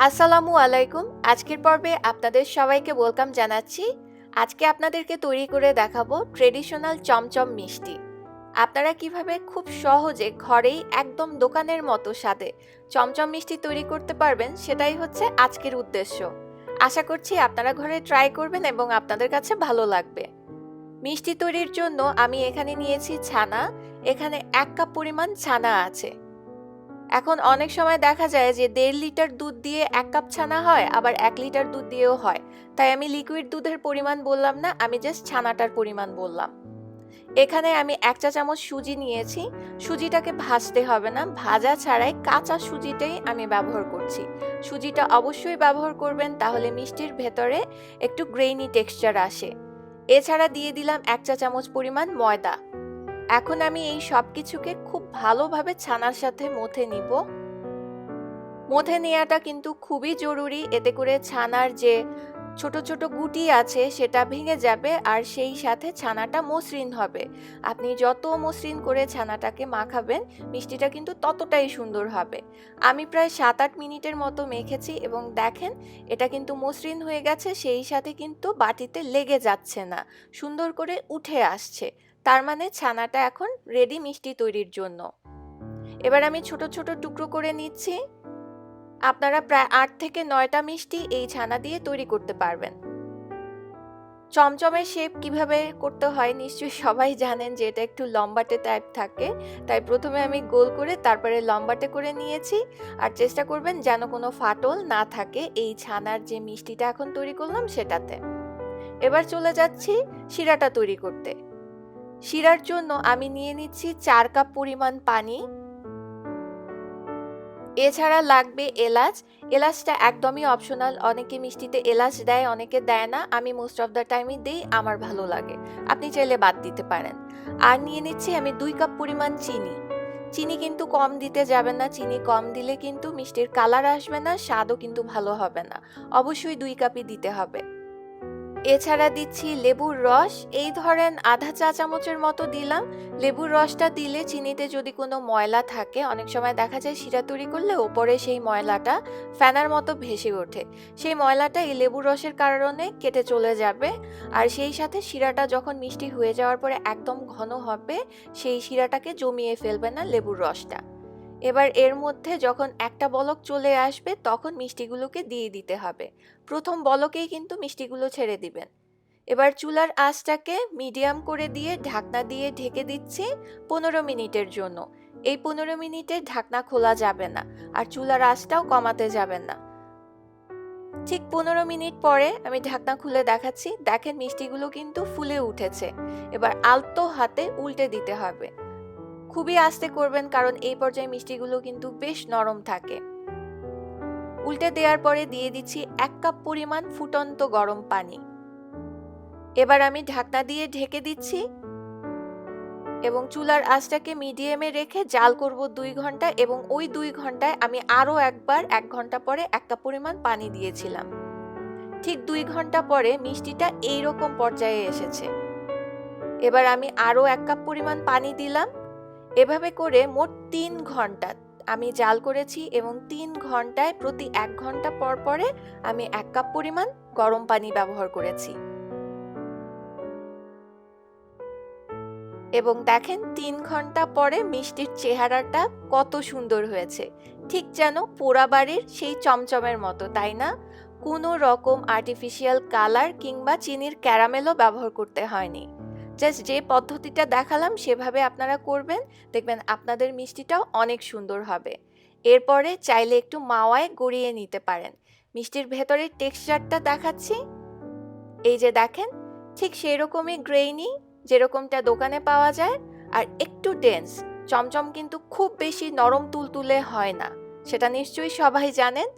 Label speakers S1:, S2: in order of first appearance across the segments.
S1: আসসালামু আলাইকুম। আজকের পর্বে আপনাদের সবাইকে ওয়েলকাম জানাচ্ছি। আজকে আপনাদেরকে তৈরি করে দেখাবো ট্রেডিশনাল চমচম মিষ্টি। আপনারা কিভাবে খুব সহজে ঘরেই একদম দোকানের মতো স্বাদে চমচম মিষ্টি তৈরি করতে পারবেন, সেটাই হচ্ছে আজকের উদ্দেশ্য। আশা করছি আপনারা ঘরে ট্রাই করবেন এবং আপনাদের কাছে ভালো লাগবে। মিষ্টি তৈরির জন্য আমি এখানে নিয়েছি ছানা। এখানে 1 কাপ পরিমাণ ছানা আছে। এখন অনেক সময় দেখা যায় যে 1.5 লিটার দুধ দিয়ে 1 কাপ ছানা হয়, আবার 1 লিটার দুধ দিয়েও হয়। তাই আমি লিকুইড দুধের পরিমাণ বললাম না, আমি জাস্ট ছানাটার পরিমাণ বললাম। এখানে আমি 1 চা চামচ সুজি নিয়েছি। সুজিটাকে ভাজতে হবে না, ভাজা ছাড়াই কাঁচা সুজিটাই আমি ব্যবহার করছি। সুজিটা অবশ্যই ব্যবহার করবেন, তাহলে মিষ্টির ভেতরে একটু গ্রেইনি টেক্সচার আসে। এছাড়া দিয়ে দিলাম 1 চা চামচ পরিমাণ ময়দা। এখন আমি এই সব কিছুকে খুব ভালোভাবে ছানার সাথে মথে নিব। মথে নেওয়াটা কিন্তু খুবই জরুরি, এতে করে ছানার যে ছোট ছোট গুটি আছে সেটা ভেঙে যাবে, আর সেই সাথে ছানাটা মসৃণ হবে। আপনি যত মসৃণ করে ছানাটাকে মাখাবেন, মিষ্টিটা কিন্তু ততটাই সুন্দর হবে। আমি প্রায় 7-8 মিনিটের মতো মেখেছি এবং দেখেন এটা কিন্তু মসৃণ হয়ে গেছে, সেই সাথে কিন্তু বাটিতে লেগে যাচ্ছে না, সুন্দর করে উঠে আসছে। তার মানে ছানাটা এখন রেডি মিষ্টি তৈরির জন্য। এবার আমি ছোট ছোট টুকরো করে নিচ্ছি। আপনারা প্রায় 8 থেকে 9টা মিষ্টি এই ছানা দিয়ে তৈরি করতে পারবেন। চমচমের শেপ কিভাবে করতে হয় নিশ্চয়ই সবাই জানেন যে এটা একটু লম্বাটে টাইপ থাকে, তাই প্রথমে আমি গোল করে তারপরে লম্বাটে করে নিয়েছি। আর চেষ্টা করবেন যেন কোনো ফাটল না থাকে এই ছানার যে মিষ্টিটা এখন তৈরি করলাম সেটাতে। এবার চলে যাচ্ছি শিরাটা তৈরি করতে। শিরার জন্য আমি নিয়ে নিচ্ছি 4 কাপ পরিমাণ পানি। এছাড়া লাগবে এলাচ। এলাচটা একদমই অপশনাল, অনেকে মিষ্টিতে এলাচ দেয়, অনেকে দেয় না। আমি মোস্ট অফ দ্য টাইমই দিই, আমার ভালো লাগে, আপনি চাইলে বাদ দিতে পারেন। আর নিয়ে নিচ্ছি আমি 2 কাপ পরিমাণ চিনি। চিনি কিন্তু কম দিতে যাবেন না, চিনি কম দিলে কিন্তু মিষ্টির কালার আসবে না, স্বাদও কিন্তু ভালো হবে না। অবশ্যই 2 কাপই দিতে হবে। এছাড়া দিচ্ছি লেবুর রস, এই ধরেন আধা চা চামচের মতো দিলাম। লেবুর রসটা দিলে চিনিতে যদি কোনো ময়লা থাকে, অনেক সময় দেখা যায় শিরা তৈরি করলে ওপরে সেই ময়লাটা ফেনার মতো ভেসে ওঠে, সেই ময়লাটা এই লেবুর রসের কারণে কেটে চলে যাবে। আর সেই সাথে শিরাটা যখন মিষ্টি হয়ে যাওয়ার পরে একদম ঘন হবে, সেই শিরাটাকে জমিয়ে ফেলবে না লেবুর রসটা। এবার এর মধ্যে যখন একটা বলক চলে আসবে তখন মিষ্টিগুলোকে দিয়ে দিতে হবে। প্রথম বলকেই কিন্তু মিষ্টিগুলো ছেড়ে দিবেন। এবার চুলার আঁচটাকে মিডিয়াম করে দিয়ে ঢাকনা দিয়ে ঢেকে দিচ্ছি 15 মিনিটের জন্য। এই 15 মিনিটে ঢাকনা খোলা যাবে না, আর চুলার আঁচটাও কমাতে যাবেন না। ঠিক 15 মিনিট পরে আমি ঢাকনা খুলে দেখাচ্ছি, দেখেন মিষ্টিগুলো কিন্তু ফুলে উঠেছে। এবার আলতো হাতে উল্টে দিতে হবে। খুবই আস্তে করবেন, কারণ এই পর্যায়ে মিষ্টিগুলো কিন্তু বেশ নরম থাকে। উল্টে দেওয়ার পরে দিয়ে দিচ্ছি 1 কাপ পরিমাণ ফুটন্ত গরম পানি। এবার আমি ঢাকনা দিয়ে ঢেকে দিচ্ছি এবং চুলার আঁচটাকে মিডিয়ামে রেখে জাল করব 2 ঘন্টা, এবং ওই 2 ঘন্টায় আমি আরও একবার 1 ঘন্টা পরে 1 কাপ পরিমাণ পানি দিয়েছিলাম। ঠিক 2 ঘন্টা পরে মিষ্টিটা এইরকম পর্যায়ে এসেছে। এবার আমি আরও 1 কাপ পরিমাণ পানি দিলাম। এভাবে করে মোট 3 ঘন্টা আমি জাল করেছি, এবং 3 ঘন্টায় প্রতি 1 ঘন্টা পর পরে আমি 1 কাপ পরিমাণ গরম পানি ব্যবহার করেছি। এবং দেখেন 3 ঘন্টা পরে মিষ্টির চেহারাটা কত সুন্দর হয়েছে, ঠিক যেন পোড়া বাড়ির সেই চমচমের মতো, তাই না? কোনো রকম আর্টিফিশিয়াল কালার কিংবা চিনির ক্যারামেলও ব্যবহার করতে হয়নি। জাস্ট যে পদ্ধতিটা দেখালাম সেভাবে আপনারা করবেন, দেখবেন আপনাদের মিষ্টিটাও অনেক সুন্দর হবে। এরপরে চাইলে একটু মাওয়ায় গড়িয়ে নিতে পারেন। মিষ্টির ভেতরের টেক্সচারটা দেখাচ্ছি, এই যে দেখেন, ঠিক সেই রকমই গ্রেইনি যেরকমটা দোকানে পাওয়া যায়, আর একটু ডেন্স। চমচম কিন্তু খুব বেশি নরম তুলতুলে হয় না, সেটা নিশ্চয়ই সবাই জানেন।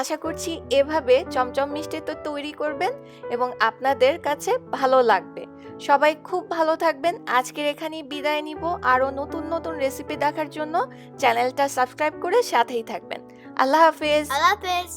S1: আশা করছি এভাবে চমচম মিষ্টি তো তৈরি করবেন এবং আপনাদের কাছে ভালো লাগবে। সবাই খুব ভালো থাকবেন। আজকের এখানেই বিদায় নিব। আরও নতুন নতুন রেসিপি দেখার জন্য চ্যানেলটা সাবস্ক্রাইব করে সাথেই থাকবেন। আল্লাহ হাফেজ।
S2: আল্লাহ হাফেজ।